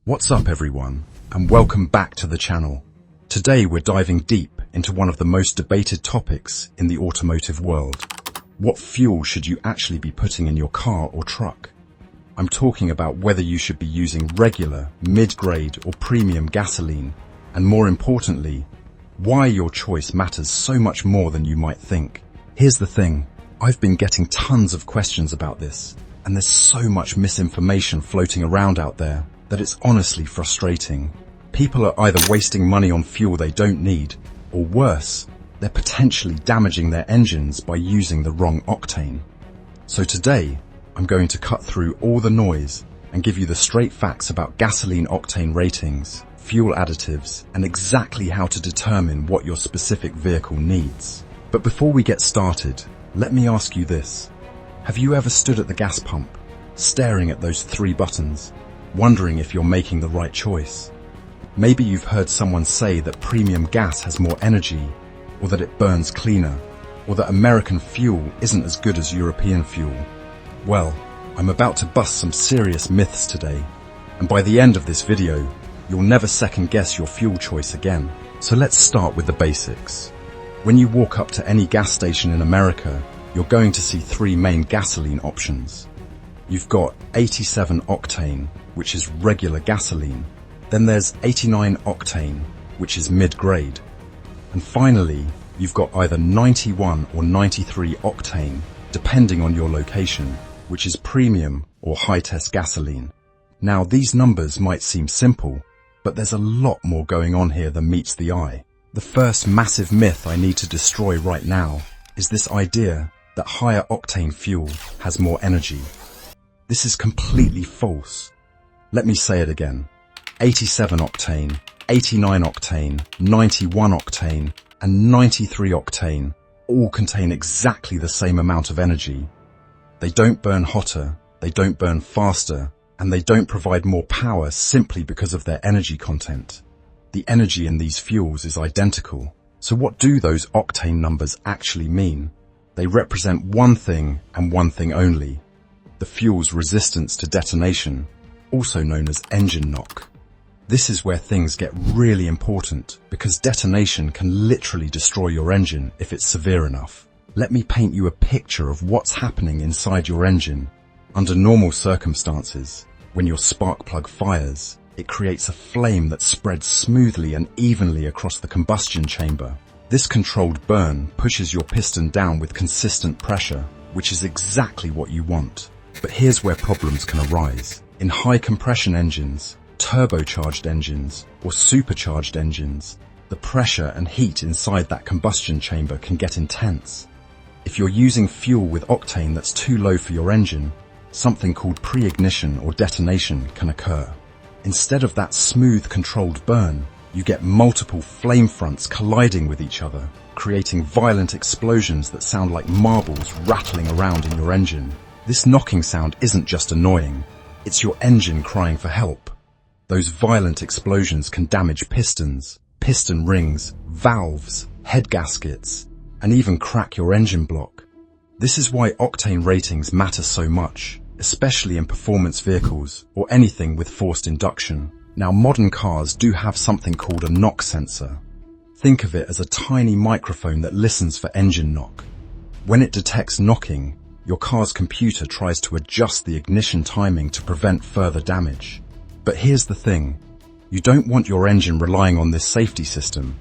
What's up everyone, and welcome back to the channel. Today we're diving deep into one of the most debated topics in the automotive world. What fuel should you actually be putting in your car or truck? I'm talking about whether you should be using regular, mid-grade or premium gasoline, and more importantly, why your choice matters so much more than you might think. Here's the thing, I've been getting tons of questions about this, and there's so much misinformation floating around out there that it's honestly frustrating. People are either wasting money on fuel they don't need, or worse, they're potentially damaging their engines by using the wrong octane. So today, I'm going to cut through all the noise and give you the straight facts about gasoline octane ratings, fuel additives, and exactly how to determine what your specific vehicle needs. But before we get started, let me ask you this. Have you ever stood at the gas pump, staring at those 3 buttons, wondering if you're making the right choice? Maybe you've heard someone say that premium gas has more energy, or that it burns cleaner, or that American fuel isn't as good as European fuel. Well, I'm about to bust some serious myths today, and by the end of this video, you'll never second guess your fuel choice again. So let's start with the basics. When you walk up to any gas station in America, you're going to see 3 main gasoline options. You've got 87 octane, which is regular gasoline. Then there's 89 octane, which is mid-grade. And finally, you've got either 91 or 93 octane, depending on your location, which is premium or high-test gasoline. Now, these numbers might seem simple, but there's a lot more going on here than meets the eye. The first massive myth I need to destroy right now is this idea that higher octane fuel has more energy. This is completely false. Let me say it again. 87 octane, 89 octane, 91 octane, and 93 octane all contain exactly the same amount of energy. They don't burn hotter, they don't burn faster, and they don't provide more power simply because of their energy content. The energy in these fuels is identical. So what do those octane numbers actually mean? They represent one thing and one thing only: the fuel's resistance to detonation, also known as engine knock. This is where things get really important, because detonation can literally destroy your engine if it's severe enough. Let me paint you a picture of what's happening inside your engine. Under normal circumstances, when your spark plug fires, it creates a flame that spreads smoothly and evenly across the combustion chamber. This controlled burn pushes your piston down with consistent pressure, which is exactly what you want. But here's where problems can arise. In high compression engines, turbocharged engines, or supercharged engines, the pressure and heat inside that combustion chamber can get intense. If you're using fuel with octane that's too low for your engine, something called pre-ignition or detonation can occur. Instead of that smooth, controlled burn, you get multiple flame fronts colliding with each other, creating violent explosions that sound like marbles rattling around in your engine. This knocking sound isn't just annoying, it's your engine crying for help. Those violent explosions can damage pistons, piston rings, valves, head gaskets, and even crack your engine block. This is why octane ratings matter so much, especially in performance vehicles or anything with forced induction. Now, modern cars do have something called a knock sensor. Think of it as a tiny microphone that listens for engine knock. When it detects knocking, your car's computer tries to adjust the ignition timing to prevent further damage. But here's the thing, you don't want your engine relying on this safety system.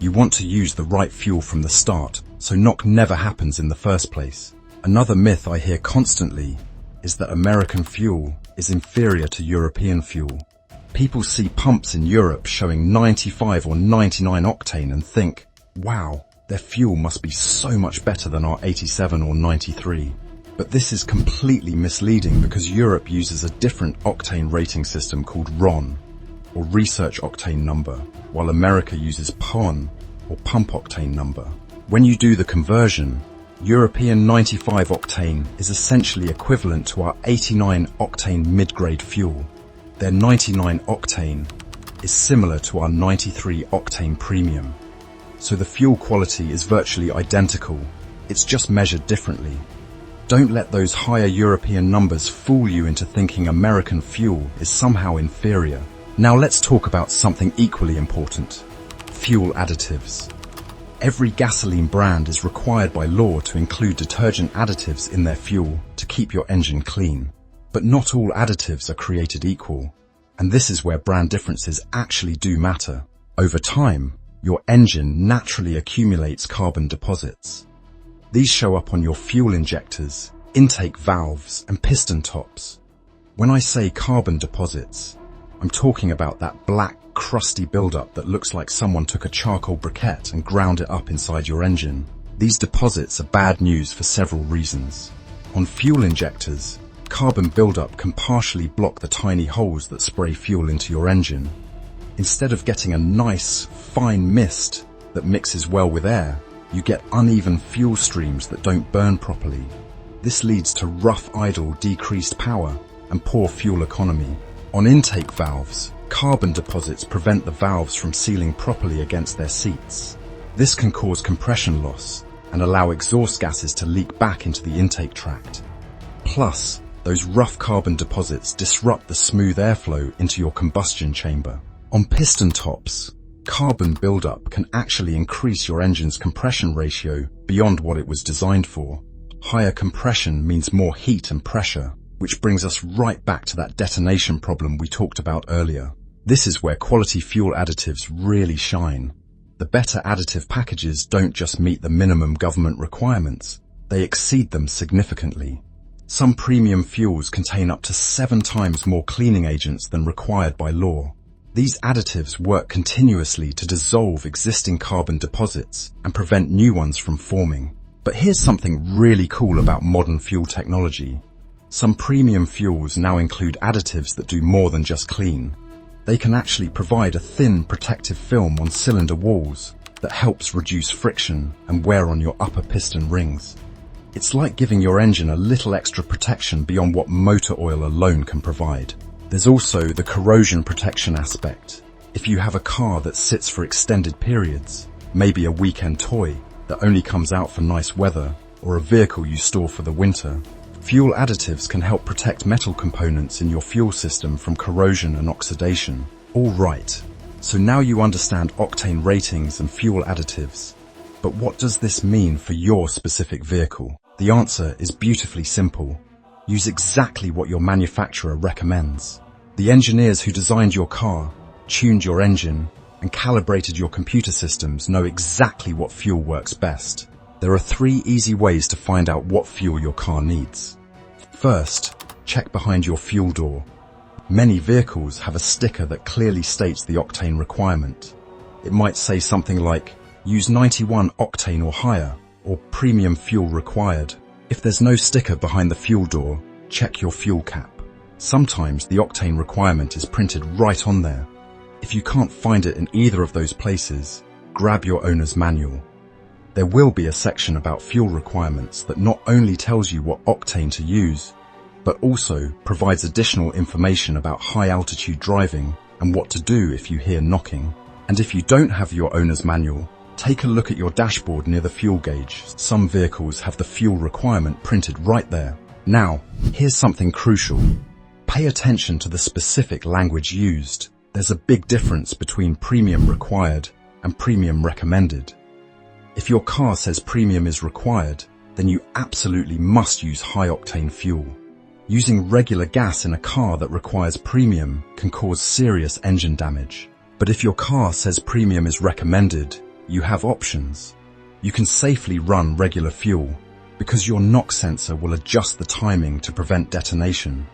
You want to use the right fuel from the start, so knock never happens in the first place. Another myth I hear constantly is that American fuel is inferior to European fuel. People see pumps in Europe showing 95 or 99 octane and think, wow, their fuel must be so much better than our 87 or 93. But this is completely misleading, because Europe uses a different octane rating system called RON, or research octane number, while America uses PON, or pump octane number. When you do the conversion, European 95 octane is essentially equivalent to our 89 octane mid-grade fuel. Their 99 octane is similar to our 93 octane premium. So the fuel quality is virtually identical, it's just measured differently. Don't let those higher European numbers fool you into thinking American fuel is somehow inferior. Now let's talk about something equally important: fuel additives. Every gasoline brand is required by law to include detergent additives in their fuel to keep your engine clean. But not all additives are created equal, and this is where brand differences actually do matter. Over time, your engine naturally accumulates carbon deposits. These show up on your fuel injectors, intake valves, and piston tops. When I say carbon deposits, I'm talking about that black, crusty buildup that looks like someone took a charcoal briquette and ground it up inside your engine. These deposits are bad news for several reasons. On fuel injectors, carbon buildup can partially block the tiny holes that spray fuel into your engine. Instead of getting a nice, fine mist that mixes well with air, you get uneven fuel streams that don't burn properly. This leads to rough idle, decreased power, and poor fuel economy. On intake valves, carbon deposits prevent the valves from sealing properly against their seats. This can cause compression loss and allow exhaust gases to leak back into the intake tract. Plus, those rough carbon deposits disrupt the smooth airflow into your combustion chamber. On piston tops, carbon buildup can actually increase your engine's compression ratio beyond what it was designed for. Higher compression means more heat and pressure, which brings us right back to that detonation problem we talked about earlier. This is where quality fuel additives really shine. The better additive packages don't just meet the minimum government requirements, they exceed them significantly. Some premium fuels contain up to 7 times more cleaning agents than required by law. These additives work continuously to dissolve existing carbon deposits and prevent new ones from forming. But here's something really cool about modern fuel technology. Some premium fuels now include additives that do more than just clean. They can actually provide a thin protective film on cylinder walls that helps reduce friction and wear on your upper piston rings. It's like giving your engine a little extra protection beyond what motor oil alone can provide. There's also the corrosion protection aspect. If you have a car that sits for extended periods, maybe a weekend toy that only comes out for nice weather, or a vehicle you store for the winter, fuel additives can help protect metal components in your fuel system from corrosion and oxidation. All right, so now you understand octane ratings and fuel additives. But what does this mean for your specific vehicle? The answer is beautifully simple. Use exactly what your manufacturer recommends. The engineers who designed your car, tuned your engine, and calibrated your computer systems know exactly what fuel works best. There are 3 easy ways to find out what fuel your car needs. First, check behind your fuel door. Many vehicles have a sticker that clearly states the octane requirement. It might say something like, use 91 octane or higher, or premium fuel required. If there's no sticker behind the fuel door, check your fuel cap. Sometimes the octane requirement is printed right on there. If you can't find it in either of those places, grab your owner's manual. There will be a section about fuel requirements that not only tells you what octane to use, but also provides additional information about high altitude driving and what to do if you hear knocking. And if you don't have your owner's manual, take a look at your dashboard near the fuel gauge. Some vehicles have the fuel requirement printed right there. Now, here's something crucial. Pay attention to the specific language used. There's a big difference between premium required and premium recommended. If your car says premium is required, then you absolutely must use high-octane fuel. Using regular gas in a car that requires premium can cause serious engine damage. But if your car says premium is recommended, you have options. You can safely run regular fuel because your knock sensor will adjust the timing to prevent detonation.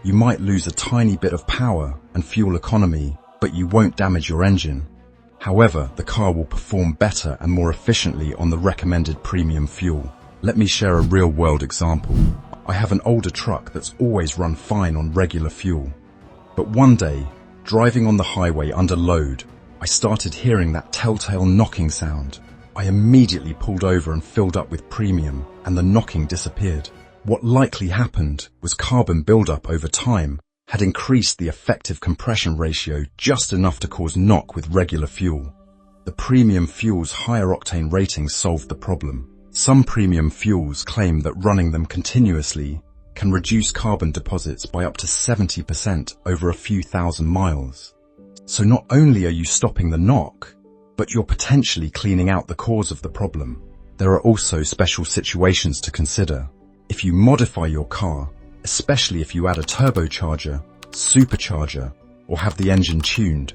You might lose a tiny bit of power and fuel economy, but you won't damage your engine. However, the car will perform better and more efficiently on the recommended premium fuel. Let me share a real-world example. I have an older truck that's always run fine on regular fuel. But one day, driving on the highway under load, I started hearing that telltale knocking sound. I immediately pulled over and filled up with premium, and the knocking disappeared. What likely happened was carbon buildup over time had increased the effective compression ratio just enough to cause knock with regular fuel. The premium fuel's higher octane rating solved the problem. Some premium fuels claim that running them continuously can reduce carbon deposits by up to 70% over a few thousand miles. So not only are you stopping the knock, but you're potentially cleaning out the cause of the problem. There are also special situations to consider. If you modify your car, especially if you add a turbocharger, supercharger, or have the engine tuned,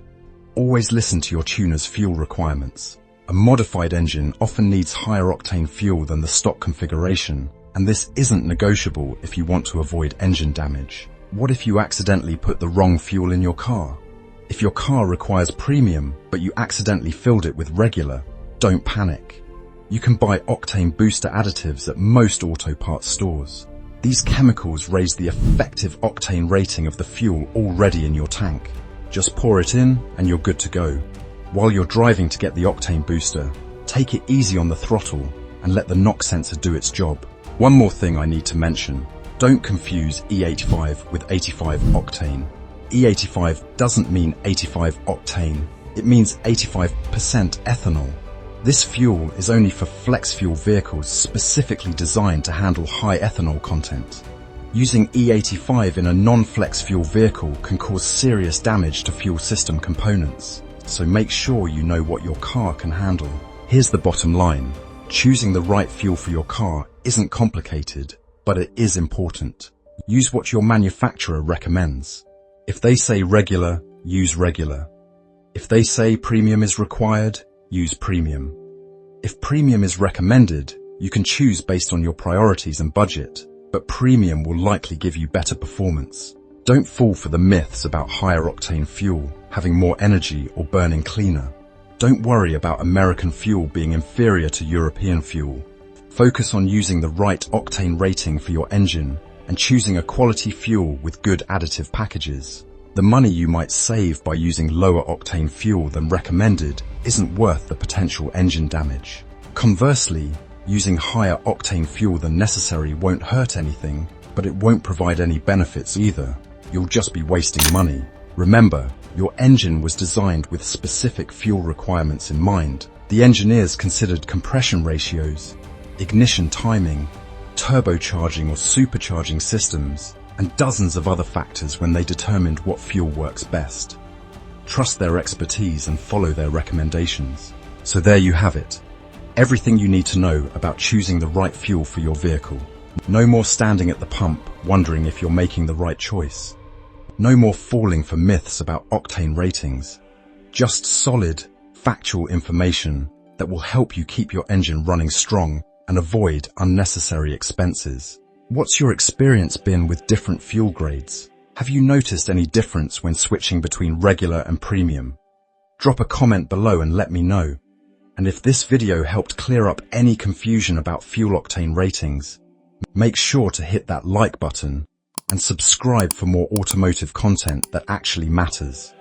always listen to your tuner's fuel requirements. A modified engine often needs higher octane fuel than the stock configuration, and this isn't negotiable if you want to avoid engine damage. What if you accidentally put the wrong fuel in your car? If your car requires premium, but you accidentally filled it with regular, don't panic. You can buy octane booster additives at most auto parts stores. These chemicals raise the effective octane rating of the fuel already in your tank. Just pour it in and you're good to go. While you're driving to get the octane booster, take it easy on the throttle and let the knock sensor do its job. One more thing I need to mention. Don't confuse E85 with 85 octane. E85 doesn't mean 85 octane. It means 85% ethanol. This fuel is only for flex fuel vehicles specifically designed to handle high ethanol content. Using E85 in a non-flex fuel vehicle can cause serious damage to fuel system components. So make sure you know what your car can handle. Here's the bottom line. Choosing the right fuel for your car isn't complicated, but it is important. Use what your manufacturer recommends. If they say regular, use regular. If they say premium is required, use premium. If premium is recommended, you can choose based on your priorities and budget, but premium will likely give you better performance. Don't fall for the myths about higher octane fuel, having more energy or burning cleaner. Don't worry about American fuel being inferior to European fuel. Focus on using the right octane rating for your engine and choosing a quality fuel with good additive packages. The money you might save by using lower octane fuel than recommended isn't worth the potential engine damage. Conversely, using higher octane fuel than necessary won't hurt anything, but it won't provide any benefits either. You'll just be wasting money. Remember, your engine was designed with specific fuel requirements in mind. The engineers considered compression ratios, ignition timing, turbocharging or supercharging systems, and dozens of other factors when they determined what fuel works best. Trust their expertise and follow their recommendations. So there you have it. Everything you need to know about choosing the right fuel for your vehicle. No more standing at the pump wondering if you're making the right choice. No more falling for myths about octane ratings. Just solid, factual information that will help you keep your engine running strong and avoid unnecessary expenses. What's your experience been with different fuel grades? Have you noticed any difference when switching between regular and premium? Drop a comment below and let me know. And if this video helped clear up any confusion about fuel octane ratings, make sure to hit that like button and subscribe for more automotive content that actually matters.